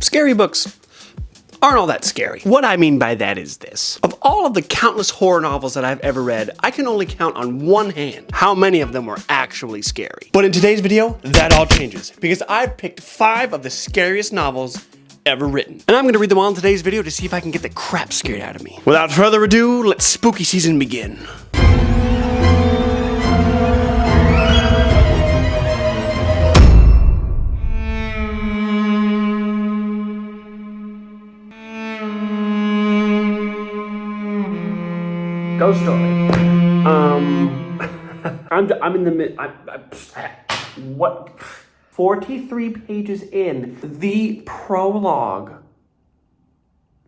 Scary books aren't all that scary. What I mean by that is this. Of all of the countless horror novels that I've ever read, I can only count on one hand how many of them were actually scary. But in today's video, that all changes, because I've picked 5 of the scariest novels ever written. And I'm gonna read them all in today's video to see if I can get the crap scared out of me. Without further ado, let spooky season begin. Ghost story. I'm in the mid. What? 43 pages in, the prologue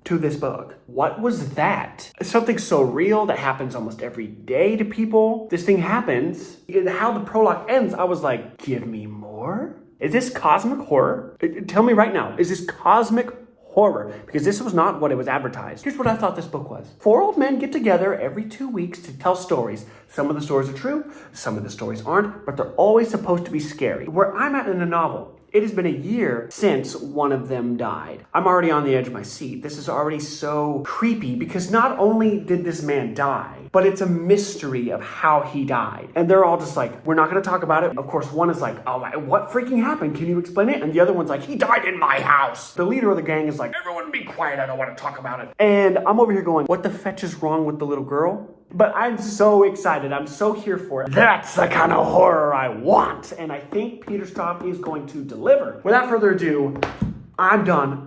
to this book. What was that? Something so real that happens almost every day to people. This thing happens. How the prologue ends, I was like, give me more? Is this cosmic horror? Tell me right now, is this cosmic horror? Because this was not what it was advertised. Here's what I thought this book was. 4 old men get together every 2 weeks to tell stories. Some of the stories are true, some of the stories aren't, but they're always supposed to be scary. Where I'm at in the novel, it has been a year since one of them died. I'm already on the edge of my seat. This is already so creepy because not only did this man die, but it's a mystery of how he died. And they're all just like, we're not gonna talk about it. Of course, one is like, oh, what freaking happened? Can you explain it? And the other one's like, he died in my house. The leader of the gang is like, everyone be quiet, I don't wanna talk about it. And I'm over here going, what the fetch is wrong with the little girl? But I'm so excited. I'm so here for it. That's the kind of horror I want. And I think Peter Straub is going to deliver. Without further ado, I'm done.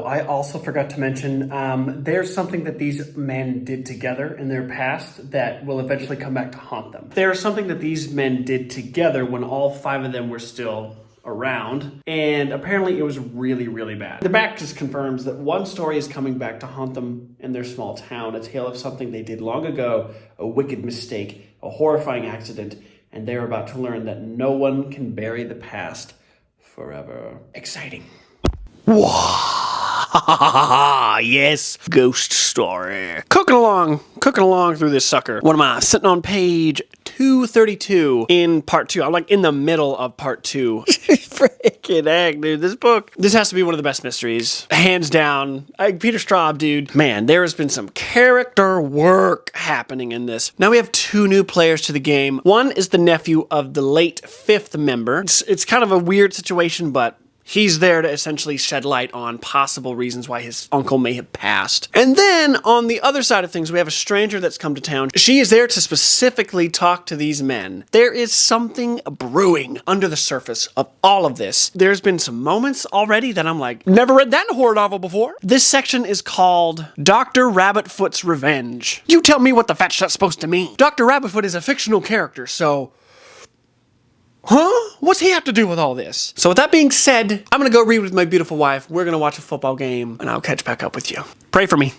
I also forgot to mention, there's something that these men did together in their past that will eventually come back to haunt them. There's something that these men did together when all 5 of them were still around, and apparently it was really, really bad. The back just confirms that one story is coming back to haunt them in their small town, a tale of something they did long ago, a wicked mistake, a horrifying accident, and they're about to learn that no one can bury the past forever. Exciting. Whoa. Yes, ghost story. Cooking along through this sucker. What am I? Sitting on page 232 in part 2. I'm like in the middle of part 2. Freaking heck, dude. This has to be one of the best mysteries. Hands down. Peter Straub, dude. Man, there has been some character work happening in this. Now we have 2 new players to the game. One is the nephew of the late 5th member. It's kind of a weird situation, but he's there to essentially shed light on possible reasons why his uncle may have passed. And then, on the other side of things, we have a stranger that's come to town. She is there to specifically talk to these men. There is something brewing under the surface of all of this. There's been some moments already that I'm like, never read that in a horror novel before. This section is called Dr. Rabbitfoot's Revenge. You tell me what the fetch that's supposed to mean. Dr. Rabbitfoot is a fictional character, so huh? What's he have to do with all this? So with that being said, I'm gonna go read with my beautiful wife. We're gonna watch a football game, and I'll catch back up with you. Pray for me.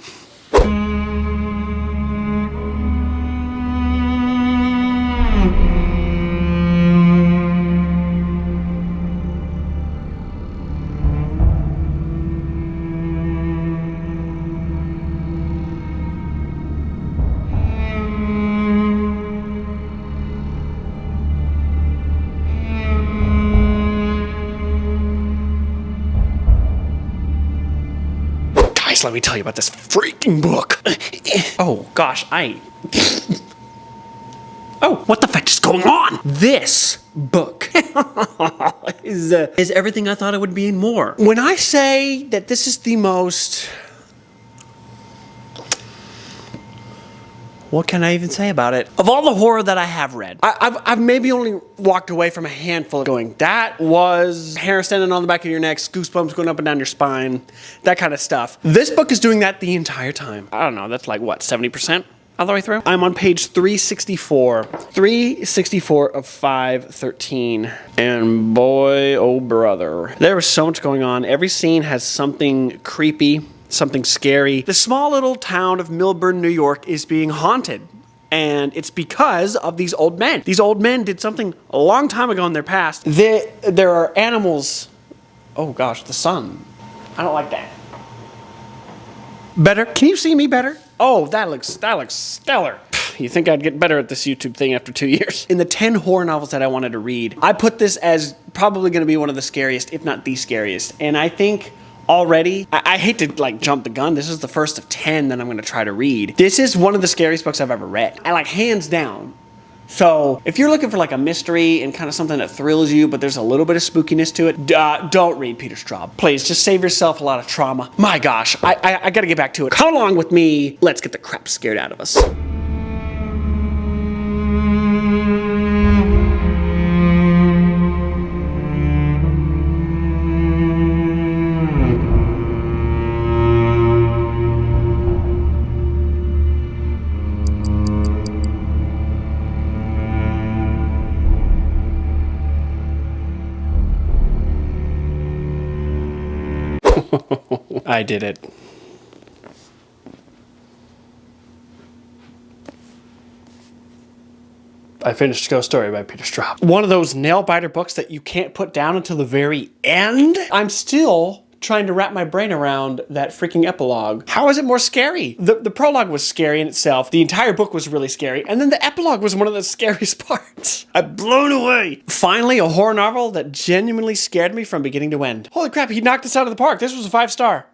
Let me tell you about this freaking book. Oh gosh, oh, what the fetch is going on? This book is everything I thought it would be and more. When I say that this is the most, what can I even say about it? Of all the horror that I have read, I've maybe only walked away from a handful going, that was hair standing on the back of your neck, goosebumps going up and down your spine, that kind of stuff. This book is doing that the entire time. I don't know, that's like what, 70%? All the way through? I'm on page 364. 364 of 513. And boy, oh brother. There was so much going on. Every scene has something creepy, something scary. The small little town of Millburn, New York is being haunted. And it's because of these old men. These old men did something a long time ago in their past. There are animals. Oh gosh, the sun. I don't like that. Better? Can you see me better? Oh, that looks stellar. You think I'd get better at this YouTube thing after 2 years? In the 10 horror novels that I wanted to read, I put this as probably gonna be one of the scariest, if not the scariest. And I think already, I hate to like jump the gun, this is the first of 10 that I'm gonna try to read. This is one of the scariest books I've ever read. I like hands down. So if you're looking for like a mystery and kind of something that thrills you, but there's a little bit of spookiness to it, don't read Peter Straub. Please, just save yourself a lot of trauma. My gosh, I gotta get back to it. Come along with me, let's get the crap scared out of us. I did it. I finished Ghost Story by Peter Straub. One of those nail-biter books that you can't put down until the very end. I'm still trying to wrap my brain around that freaking epilogue. How is it more scary? The prologue was scary in itself. The entire book was really scary. And then the epilogue was one of the scariest parts. I'm blown away. Finally, a horror novel that genuinely scared me from beginning to end. Holy crap, he knocked this out of the park. This was a 5-star.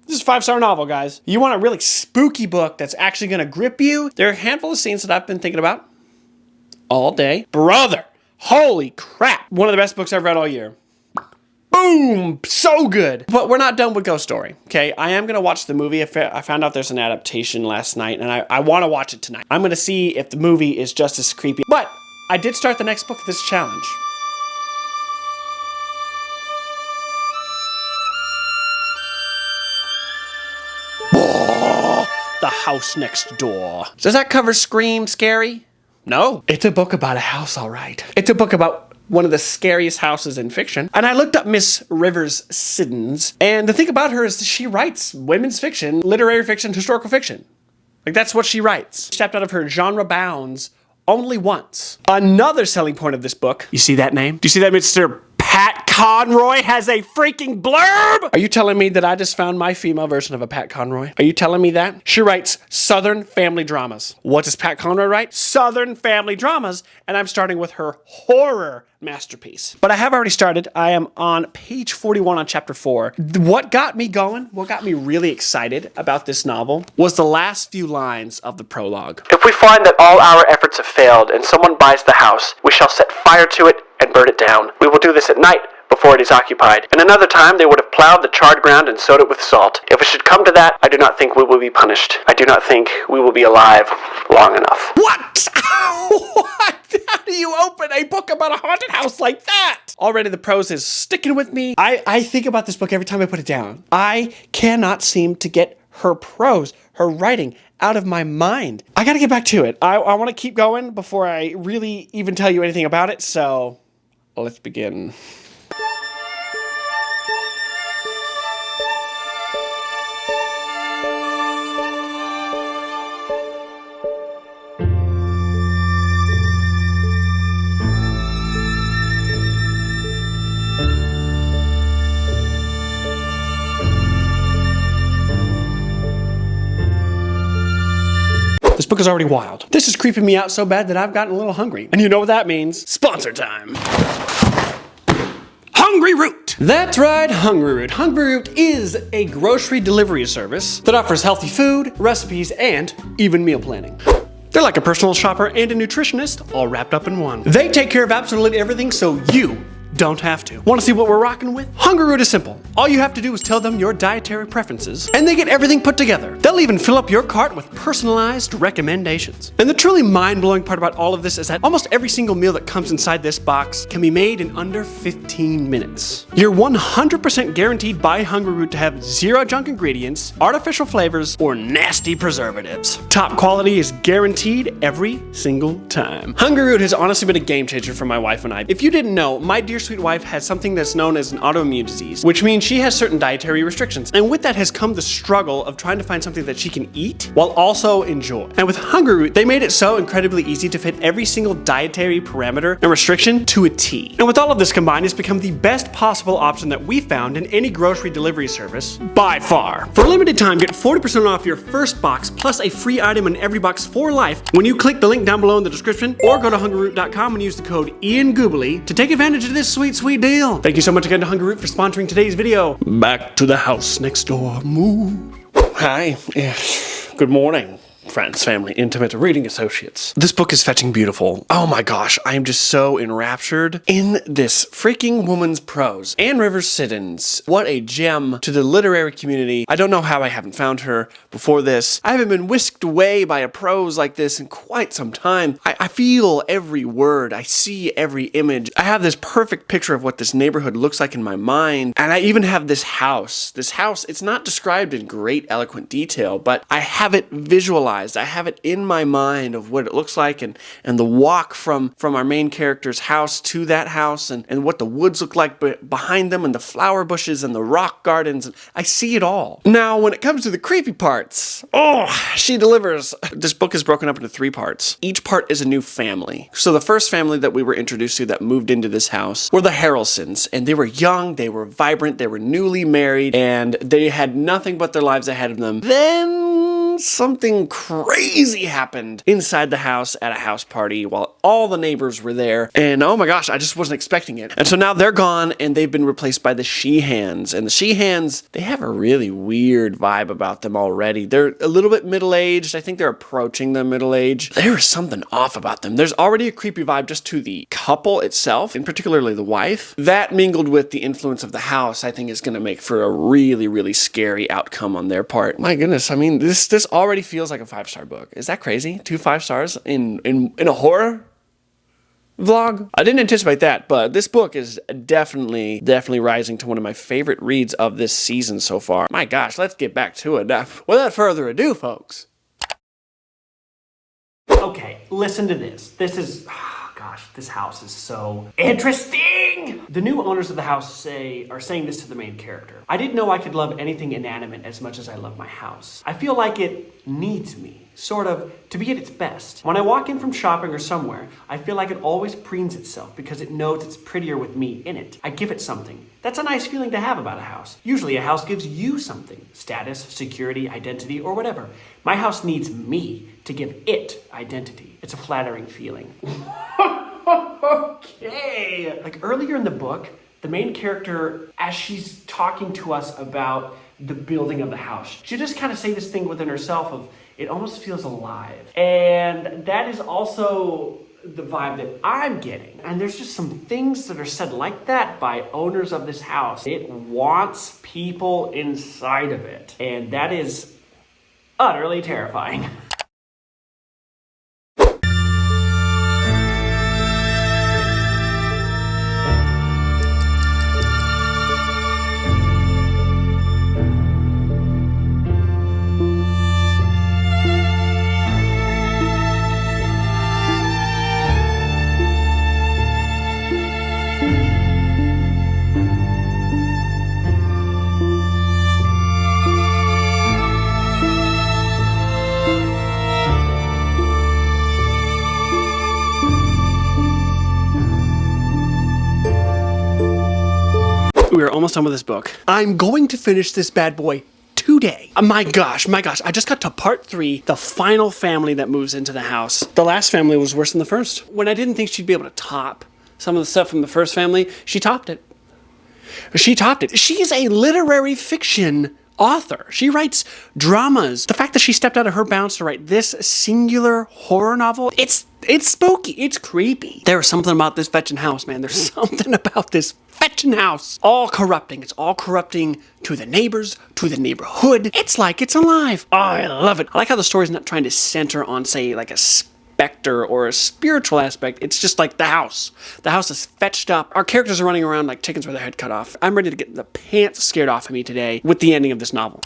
This is a 5-star novel, guys. You want a really spooky book that's actually gonna grip you? There are a handful of scenes that I've been thinking about all day. Brother, holy crap. One of the best books I've read all year. Boom, so good. But we're not done with Ghost Story, okay? I am gonna watch the movie. I found out there's an adaptation last night, and I wanna watch it tonight. I'm gonna see if the movie is just as creepy. But I did start the next book of this challenge. The House Next Door. Does that cover Scream Scary? No. It's a book about a house, all right. It's a book about one of the scariest houses in fiction. And I looked up Miss Rivers Siddons, and the thing about her is that she writes women's fiction, literary fiction, historical fiction. Like, that's what she writes. Stepped out of her genre bounds only once. Another selling point of this book, you see that name? Do you see that, Mr. Pat Conroy has a freaking blurb? Are you telling me that I just found my female version of a Pat Conroy? Are you telling me that? She writes Southern family dramas. What does Pat Conroy write? Southern family dramas, and I'm starting with her horror masterpiece. But I have already started. I am on page 41 on chapter 4. What got me going, what got me really excited about this novel was the last few lines of the prologue. If we find that all our efforts have failed and someone buys the house, we shall set fire to it and burn it down. We will do this at night before it is occupied. And another time they would have plowed the charred ground and sowed it with salt. If it should come to that, I do not think we will be punished. I do not think we will be alive long enough. What? What? How do you open a book about a haunted house like that? Already the prose is sticking with me. I think about this book every time I put it down. I cannot seem to get her prose, her writing, out of my mind. I gotta get back to it. I want to keep going before I really even tell you anything about it, so let's begin. This book is already wild. This is creeping me out so bad that I've gotten a little hungry. And you know what that means? Sponsor time. Hungry Root. That's right, Hungry Root. Hungry Root is a grocery delivery service that offers healthy food, recipes, and even meal planning. They're like a personal shopper and a nutritionist all wrapped up in one. They take care of absolutely everything so you don't have to. Want to see what we're rocking with? Hungry Root is simple. All you have to do is tell them your dietary preferences, and they get everything put together. They'll even fill up your cart with personalized recommendations. And the truly mind-blowing part about all of this is that almost every single meal that comes inside this box can be made in under 15 minutes. You're 100% guaranteed by Hungry Root to have zero junk ingredients, artificial flavors, or nasty preservatives. Top quality is guaranteed every single time. Hungry Root has honestly been a game changer for my wife and I. If you didn't know, my dear sweet wife has something that's known as an autoimmune disease, which means she has certain dietary restrictions. And with that has come the struggle of trying to find something that she can eat while also enjoy. And with Hungry Root, they made it so incredibly easy to fit every single dietary parameter and restriction to a T. And with all of this combined, it's become the best possible option that we found in any grocery delivery service by far. For a limited time, get 40% off your first box plus a free item in every box for life when you click the link down below in the description or go to hungryroot.com and use the code Gubeli to take advantage of this sweet, sweet deal. Thank you so much again to Hungry Root for sponsoring today's video. Back to the house next door. Moo. Hi. Good morning, friends, family, intimate reading associates. This book is fetching beautiful. Oh my gosh, I am just so enraptured in this freaking woman's prose. Anne Rivers Siddons, what a gem to the literary community. I don't know how I haven't found her before this. I haven't been whisked away by a prose like this in quite some time. I feel every word. I see every image. I have this perfect picture of what this neighborhood looks like in my mind. And I even have this house. This house, it's not described in great eloquent detail, but I have it visualized. I have it in my mind of what it looks like and the walk from our main character's house to that house and what the woods look like behind them and the flower bushes and the rock gardens. I see it all. Now, when it comes to the creepy parts, she delivers. This book is broken up into 3 parts. Each part is a new family. So the first family that we were introduced to that moved into this house were the Harrelsons, and they were young, they were vibrant, they were newly married, and they had nothing but their lives ahead of them. Then something crazy happened inside the house at a house party while all the neighbors were there, and oh my gosh, I just wasn't expecting it. And so now they're gone and they've been replaced by the Sheehans, and the Sheehans, they have a really weird vibe about them already. They're a little bit middle-aged. I think they're approaching the middle age. There is something off about them. There's already a creepy vibe just to the couple itself, and particularly the wife. That mingled with the influence of the house, I think is going to make for a really, really scary outcome on their part. My goodness, I mean, this already feels like a 5-star book. Is that crazy? 2 5 stars in a horror vlog? I didn't anticipate that, but this book is definitely rising to one of my favorite reads of this season so far. My gosh, let's get back to it. Without further ado, folks. Okay, listen to this. This is... Gosh, this house is so interesting! The new owners of the house are saying this to the main character. I didn't know I could love anything inanimate as much as I love my house. I feel like it needs me, sort of, to be at its best. When I walk in from shopping or somewhere, I feel like it always preens itself because it knows it's prettier with me in it. I give it something. That's a nice feeling to have about a house. Usually a house gives you something. Status, security, identity, or whatever. My house needs me to give it identity. It's a flattering feeling. Okay. Like earlier in the book, the main character, as she's talking to us about the building of the house, she just kind of say this thing within herself of, it almost feels alive. And that is also the vibe that I'm getting. And there's just some things that are said like that by owners of this house. It wants people inside of it. And that is utterly terrifying. We are almost done with this book. I'm going to finish this bad boy today. My gosh, I just got to part 3, the final family that moves into the house. The last family was worse than the first. When I didn't think she'd be able to top some of the stuff from the first family, she topped it. She topped it. She is a literary fiction author. She writes dramas. The fact that she stepped out of her bounds to write this singular horror novel, it's spooky. It's creepy. There's something about this fetching house, man. There's something about this fetching house. All corrupting. It's all corrupting to the neighbors, to the neighborhood. It's like it's alive. Oh, I love it. I like how the story's not trying to center on, say, like a specter or a spiritual aspect. It's just like the house. The house is fetched up. Our characters are running around like chickens with their head cut off. I'm ready to get the pants scared off of me today with the ending of this novel.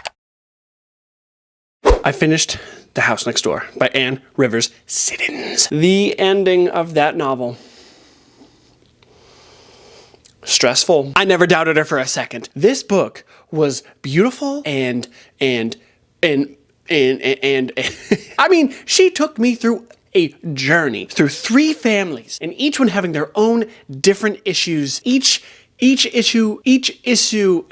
I finished The House Next Door by Anne Rivers Siddons. The ending of that novel. stressful. I never doubted her for a second. This book was beautiful and I mean, she took me through a journey through 3 families, and each one having their own different issues. Each issue,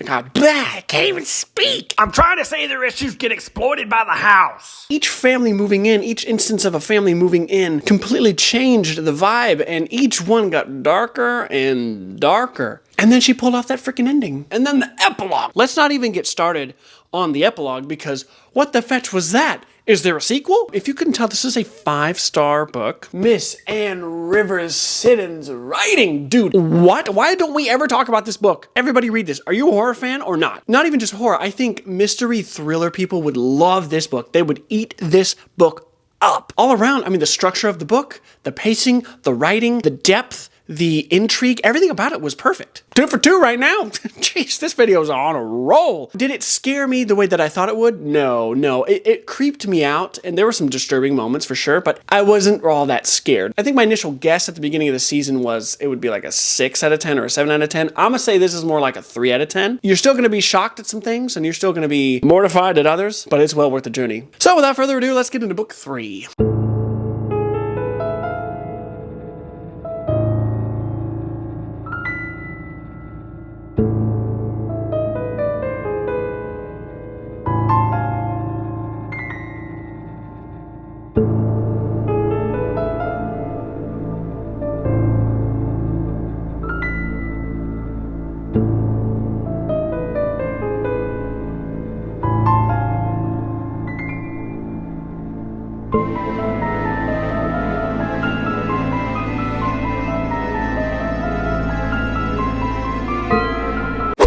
God, blah, I can't even speak. I'm trying to say their issues get exploited by the house. Each family moving in, each instance of a family moving in completely changed the vibe, and each one got darker and darker. And then she pulled off that freaking ending. And then the epilogue. Let's not even get started on the epilogue, because what the fetch was that? Is there a sequel? If you couldn't tell, this is a 5-star book. Miss Ann Rivers Siddon's writing. Dude, what? Why don't we ever talk about this book? Everybody read this. Are you a horror fan or not? Not even just horror. I think mystery thriller people would love this book. They would eat this book up. All around, I mean, the structure of the book, the pacing, the writing, the depth, the intrigue, everything about it was perfect. 2 for 2 right now. Jeez, this video's on a roll. Did it scare me the way that I thought it would? No. It creeped me out, and there were some disturbing moments for sure, but I wasn't all that scared. I think my initial guess at the beginning of the season was it would be like a 6 out of 10 or a 7 out of 10. I'm gonna say this is more like a 3 out of 10. You're still gonna be shocked at some things, and you're still gonna be mortified at others, but it's well worth the journey. So without further ado, let's get into book 3.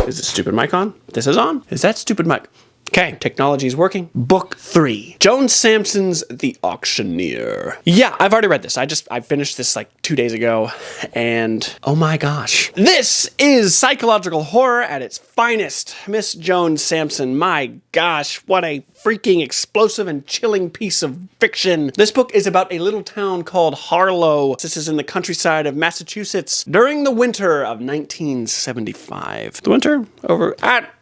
Is the stupid mic on? This is on. Is that stupid mic? Okay, technology is working. Book 3. Joan Sampson's The Auctioneer. Yeah, I've already read this. I finished this like 2 days ago, and oh my gosh. This is psychological horror at its finest. Miss Joan Sampson, my gosh, what a freaking explosive and chilling piece of fiction. This book is about a little town called Harlow. This is in the countryside of Massachusetts during the winter of 1975. The winter? Over?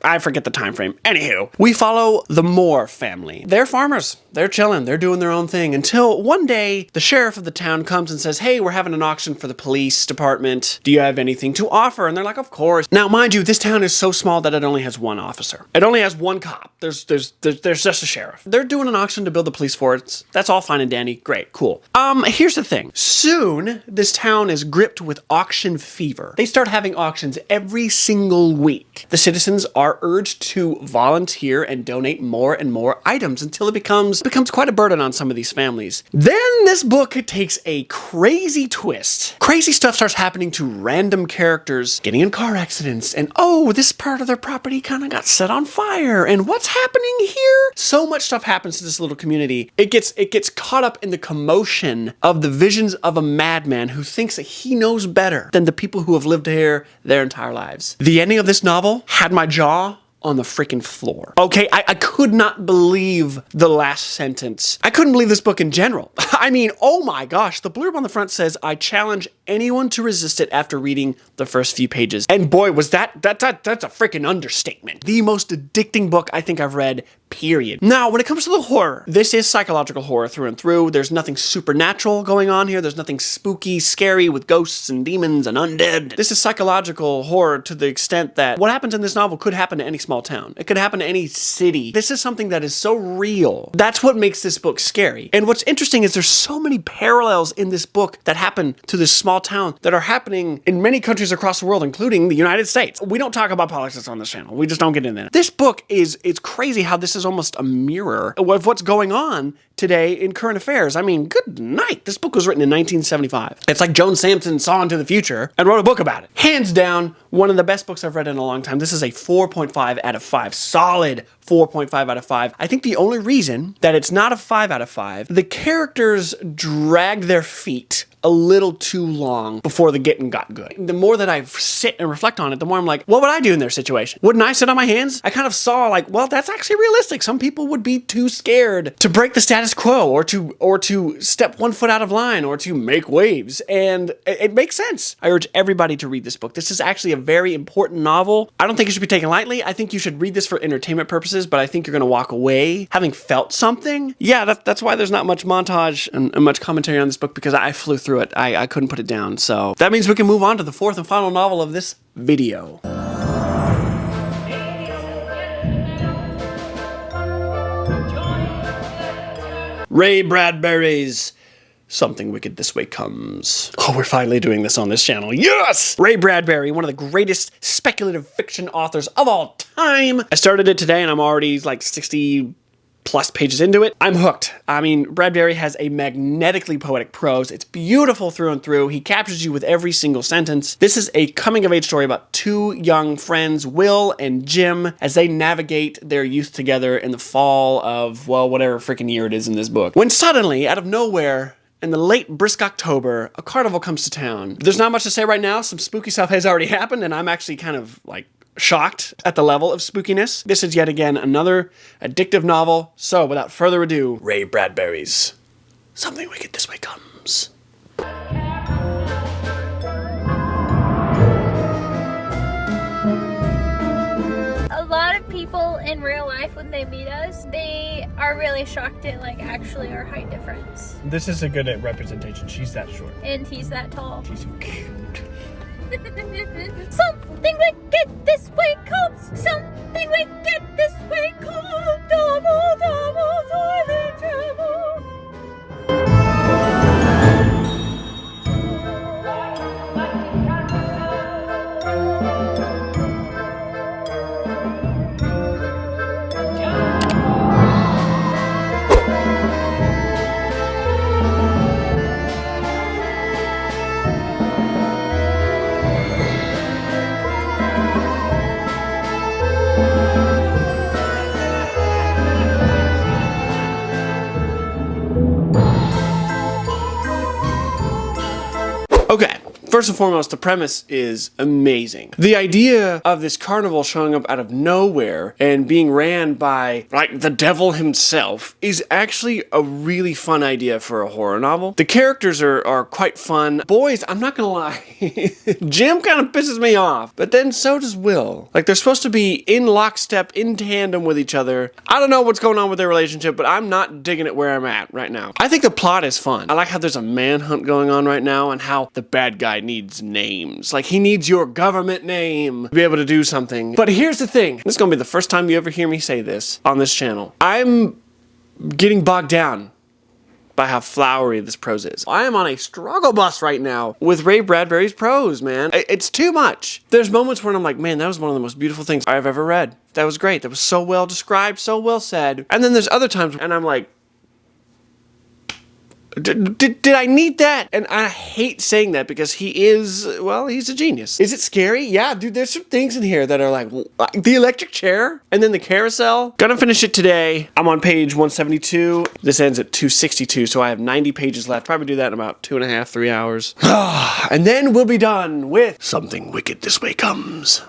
I forget the time frame. Anywho, we follow the Moore family. They're farmers. They're chilling. They're doing their own thing until one day the sheriff of the town comes and says, hey, we're having an auction for the police department. Do you have anything to offer? And they're like, of course. Now, mind you, this town is so small that it only has 1 officer. It only has 1 cop. There's just a sheriff. They're doing an auction to build the police force. That's all fine and dandy. Great, cool. Here's the thing. Soon, this town is gripped with auction fever. They start having auctions every single week. The citizens are urged to volunteer and donate more and more items until it becomes quite a burden on some of these families. Then this book takes a crazy twist. Crazy stuff starts happening to random characters, getting in car accidents, and oh, this part of their property kind of got set on fire, and what's happening here? So much stuff happens to this little community. It gets caught up in the commotion of the visions of a madman who thinks that he knows better than the people who have lived here their entire lives. The ending of this novel had my jaw on the freaking floor. Okay, I could not believe the last sentence. I couldn't believe this book in general. I mean, oh my gosh, the blurb on the front says, I challenge anyone to resist it after reading the first few pages. And boy, was that's a freaking understatement. The most addicting book I think I've read, period. Now, when it comes to the horror, this is psychological horror through and through. There's nothing supernatural going on here. There's nothing spooky, scary with ghosts and demons and undead. This is psychological horror to the extent that what happens in this novel could happen to any small town. It could happen to any city. This is something that is so real. That's what makes this book scary. And what's interesting is there's so many parallels in this book that happen to this small town that are happening in many countries across the world, including the United States. We don't talk about politics on this channel. We just don't get into that. This book it's crazy how this is almost a mirror of what's going on today in current affairs. I mean, good night. This book was written in 1975. It's like Joan Sampson saw into the future and wrote a book about it. Hands down, one of the best books I've read in a long time. This is a 4.5 out of 5. Solid 4.5 out of 5. I think the only reason that it's not a 5 out of 5, the characters drag their feet a little too long before the getting got good. The more that I sit and reflect on it, the more I'm like, what would I do in their situation? Wouldn't I sit on my hands? I kind of saw like, well, that's actually realistic. Some people would be too scared to break the status quo or to step one foot out of line or to make waves. And it makes sense. I urge everybody to read this book. This is actually a very important novel. I don't think it should be taken lightly. I think you should read this for entertainment purposes, but I think you're going to walk away having felt something. Yeah, that's why there's not much montage and much commentary on this book, because I flew through it. I couldn't put it down. So that means we can move on to the fourth and final novel of this video. Ray Bradbury's Something Wicked This Way Comes. Oh, we're finally doing this on this channel. Yes! Ray Bradbury, one of the greatest speculative fiction authors of all time. I started it today and I'm already like 60 plus pages into it. I'm hooked. I mean, Bradbury has a magnetically poetic prose. It's beautiful through and through. He captures you with every single sentence. This is a coming-of-age story about two young friends, Will and Jim, as they navigate their youth together in the fall of, well, whatever freaking year it is in this book. When suddenly, out of nowhere, in the late brisk October, a carnival comes to town. There's not much to say right now. Some spooky stuff has already happened, and I'm actually kind of like shocked at the level of spookiness. This is yet again another addictive novel. So without further ado, Ray Bradbury's Something Wicked This Way Comes. A lot of people in real life, when they meet us, they are really shocked at like actually our height difference. This is a good representation. She's that short. And he's that tall. She's so cute. Something wicked this way comes. Something wicked this way comes. Double, double, toilet trouble. Okay, first and foremost, the premise is amazing. The idea of this carnival showing up out of nowhere and being ran by, like, the devil himself is actually a really fun idea for a horror novel. The characters are quite fun. Boys, I'm not gonna lie, Jim kind of pisses me off, but then so does Will. Like, they're supposed to be in lockstep, in tandem with each other. I don't know what's going on with their relationship, but I'm not digging it where I'm at right now. I think the plot is fun. I like how there's a manhunt going on right now and how the bad guy needs names. Like, he needs your government name to be able to do something. But here's the thing. This is gonna be the first time you ever hear me say this on this channel. I'm getting bogged down by how flowery this prose is. I am on a struggle bus right now with Ray Bradbury's prose, man. It's too much. There's moments where I'm like, man, that was one of the most beautiful things I've ever read. That was great. That was so well described, so well said. And then there's other times and I'm like, did I need that? And I hate saying that because he is, well, he's a genius. Is it scary? Yeah, dude, there's some things in here that are like the electric chair and then the carousel. Gonna finish it today. I'm on page 172. This ends at 262, so I have 90 pages left. Probably do that in about 2.5, 3 hours. And then we'll be done with Something Wicked This Way Comes.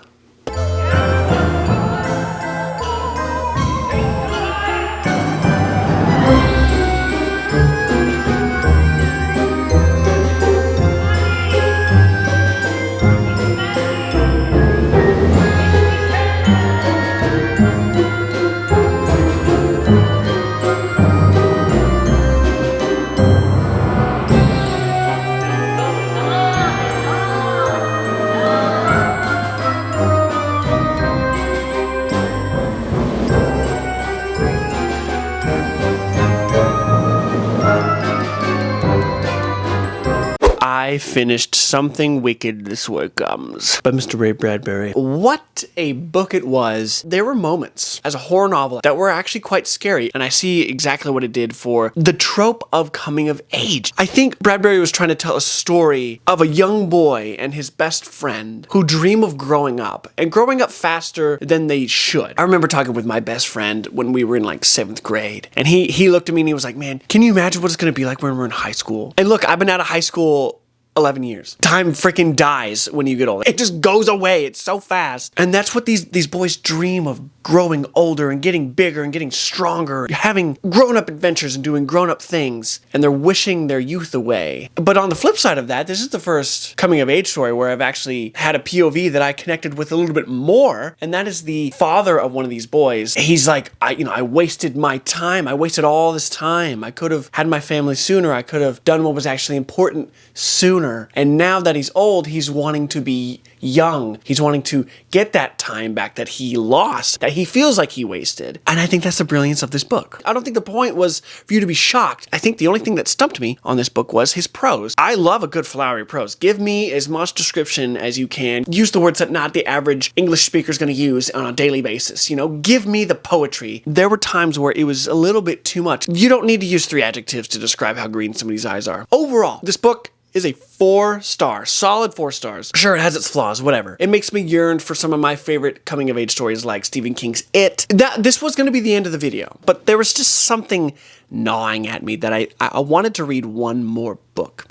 I finished Something Wicked This Way Comes by Mr. Ray Bradbury. What a book it was. There were moments as a horror novel that were actually quite scary, and I see exactly what it did for the trope of coming of age. I think Bradbury was trying to tell a story of a young boy and his best friend who dream of growing up, and growing up faster than they should. I remember talking with my best friend when we were in like 7th grade, and he looked at me and he was like, man, can you imagine what it's gonna be like when we're in high school? And look, I've been out of high school 11 years. Time freaking dies when you get older. It just goes away. It's so fast. And that's what these boys dream of, growing older and getting bigger and getting stronger, having grown-up adventures and doing grown-up things, and they're wishing their youth away. But on the flip side of that, this is the first coming-of-age story where I've actually had a POV that I connected with a little bit more, and that is the father of one of these boys. He's like, I wasted my time. I wasted all this time. I could have had my family sooner. I could have done what was actually important sooner. And now that he's old, he's wanting to be young. He's wanting to get that time back that he lost, that he feels like he wasted. And I think that's the brilliance of this book. I don't think the point was for you to be shocked. I think the only thing that stumped me on this book was his prose. I love a good flowery prose. Give me as much description as you can. Use the words that not the average English speaker is going to use on a daily basis. You know, give me the poetry. There were times where it was a little bit too much. You don't need to use 3 adjectives to describe how green somebody's eyes are. Overall, this book is a 4-star, solid 4 stars. Sure, it has its flaws, whatever. It makes me yearn for some of my favorite coming-of-age stories like Stephen King's It. This was going to be the end of the video, but there was just something gnawing at me that I wanted to read one more book.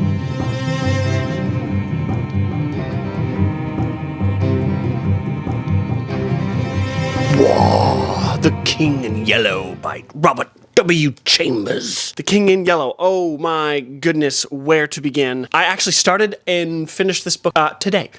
Whoa, The King in Yellow by Robert W. Chambers. The King in Yellow. Oh my goodness, where to begin? I actually started and finished this book today.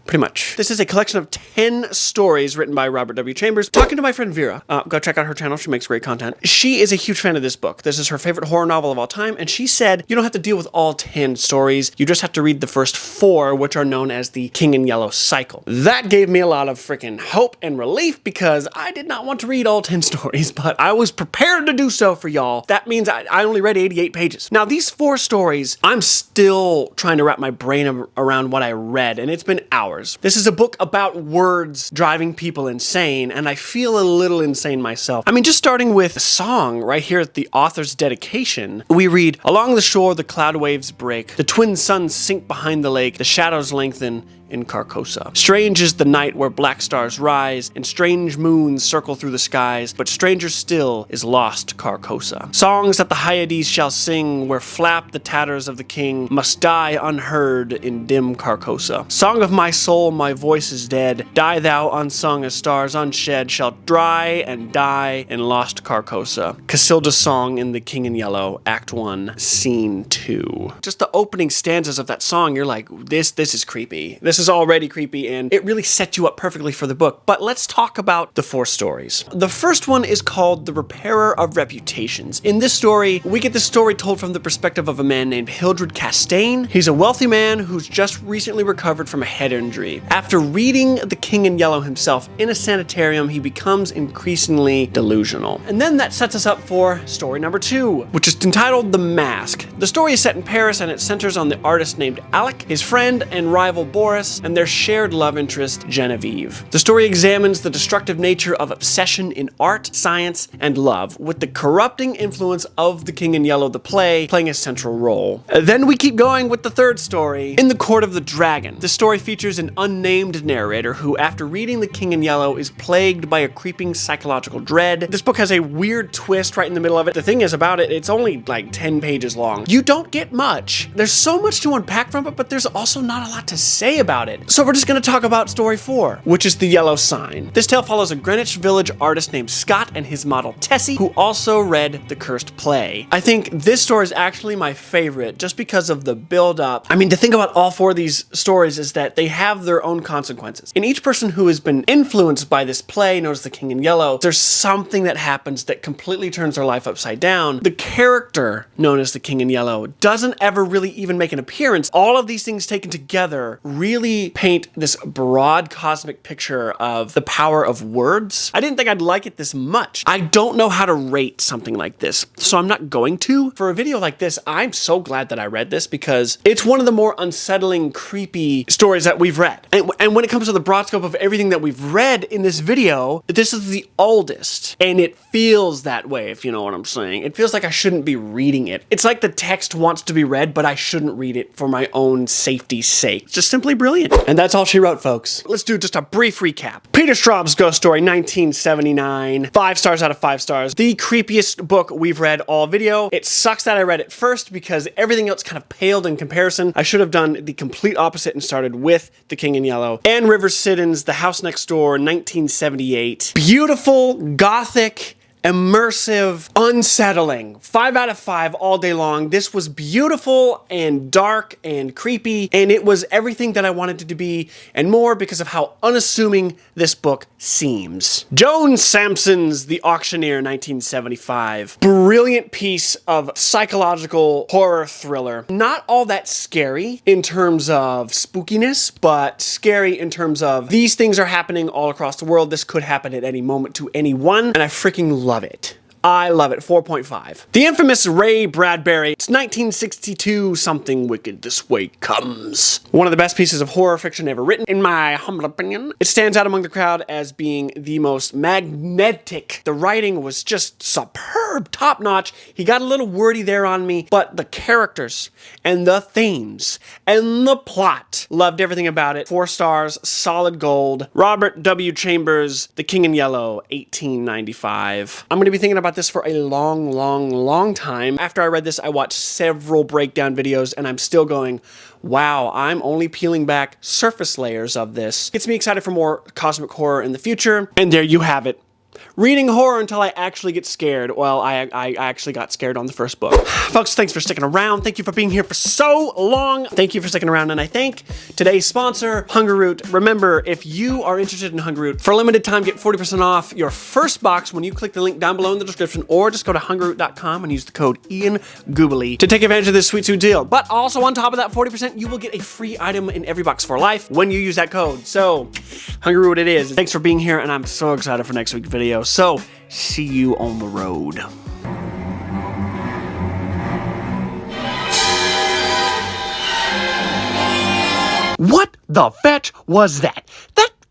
Pretty much. This is a collection of 10 stories written by Robert W. Chambers. Talking to my friend Vera, go check out her channel. She makes great content. She is a huge fan of this book. This is her favorite horror novel of all time, and she said you don't have to deal with all 10 stories. You just have to read the first 4, which are known as the King in Yellow cycle. That gave me a lot of freaking hope and relief because I did not want to read all 10 stories, but I was prepared to do so for y'all. That means I only read 88 pages. Now, these 4 stories, I'm still trying to wrap my brain around what I read, and it's been hours. This is a book about words driving people insane, and I feel a little insane myself. I mean, just starting with the song right here at the author's dedication, we read, "Along the shore the cloud waves break, the twin suns sink behind the lake, the shadows lengthen in Carcosa. Strange is the night where black stars rise, and strange moons circle through the skies, but stranger still is lost Carcosa. Songs that the Hyades shall sing, where flap the tatters of the king, must die unheard in dim Carcosa. Song of my soul, my voice is dead, die thou unsung as stars unshed, shall dry and die in lost Carcosa." Casilda's song in The King in Yellow, Act 1, Scene 2. Just the opening stanzas of that song, you're like, this is creepy. This is already creepy, and it really sets you up perfectly for the book. But let's talk about the 4 stories. The first one is called The Repairer of Reputations. In this story, we get the story told from the perspective of a man named Hildred Castaigne. He's a wealthy man who's just recently recovered from a head injury. After reading The King in Yellow himself in a sanitarium, he becomes increasingly delusional. And then that sets us up for story number 2, which is entitled The Mask. The story is set in Paris, and it centers on the artist named Alec, his friend and rival Boris, and their shared love interest, Genevieve. The story examines the destructive nature of obsession in art, science, and love, with the corrupting influence of The King in Yellow, the play, playing a central role. Then we keep going with the third story, In the Court of the Dragon. The story features an unnamed narrator who, after reading The King in Yellow, is plagued by a creeping psychological dread. This book has a weird twist right in the middle of it. The thing is about it, it's only like 10 pages long. You don't get much. There's so much to unpack from it, but there's also not a lot to say about it. So we're just going to talk about story 4, which is The Yellow Sign. This tale follows a Greenwich Village artist named Scott and his model Tessie, who also read The Cursed Play. I think this story is actually my favorite just because of the build-up. I mean, the thing about all 4 of these stories is that they have their own consequences. And each person who has been influenced by this play, known as The King in Yellow, there's something that happens that completely turns their life upside down. The character known as The King in Yellow doesn't ever really even make an appearance. All of these things taken together really really paint this broad cosmic picture of the power of words. I didn't think I'd like it this much. I don't know how to rate something like this, so I'm not going to. For a video like this, I'm so glad that I read this because it's one of the more unsettling, creepy stories that we've read. And when it comes to the broad scope of everything that we've read in this video, this is the oldest, and it feels that way, if you know what I'm saying. It feels like I shouldn't be reading it. It's like the text wants to be read, but I shouldn't read it for my own safety's sake. It's just simply brilliant. And that's all she wrote, folks. Let's do just a brief recap. Peter Straub's Ghost Story, 1979. 5 stars out of 5 stars. The creepiest book we've read all video. It sucks that I read it first because everything else kind of paled in comparison. I should have done the complete opposite and started with The King in Yellow. Anne Rivers Siddons, The House Next Door, 1978. Beautiful, gothic, immersive, unsettling. 5 out of 5 all day long. This was beautiful and dark and creepy, and it was everything that I wanted it to be and more because of how unassuming this book seems. Joan Sampson's The Auctioneer, 1975. Brilliant piece of psychological horror thriller. Not all that scary in terms of spookiness, but scary in terms of these things are happening all across the world. This could happen at any moment to anyone, and I freaking love it. I love it. 4.5. The infamous Ray Bradbury. It's 1962. Something wicked this way comes. One of the best pieces of horror fiction ever written, in my humble opinion. It stands out among the crowd as being the most magnetic. The writing was just superb, top notch. He got a little wordy there on me, but the characters and the themes and the plot, loved everything about it. 4 stars, solid gold. Robert W. Chambers, The King in Yellow, 1895. I'm going to be thinking about this for a long time. After I read this, I watched several breakdown videos, and I'm still going, wow, I'm only peeling back surface layers of this. Gets me excited for more cosmic horror in the future, and there you have it. Reading horror until I actually get scared. Well, I actually got scared on the first book. Folks, thanks for sticking around. Thank you for being here for so long. Thank you for sticking around, and I thank today's sponsor, Hungerroot. Remember, if you are interested in Hungerroot, for a limited time, get 40% off your first box when you click the link down below in the description, or just go to hungerroot.com and use the code Gubeli to take advantage of this sweet deal. But also on top of that 40%, you will get a free item in every box for life when you use that code. So, Hungerroot it is. Thanks for being here, and I'm so excited for next week's video. So, see you on the road. What the fetch was that?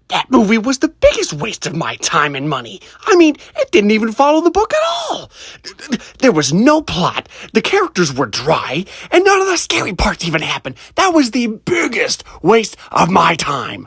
That movie was the biggest waste of my time and money. I mean, it didn't even follow the book at all. There was no plot, the characters were dry, and none of the scary parts even happened. That was the biggest waste of my time.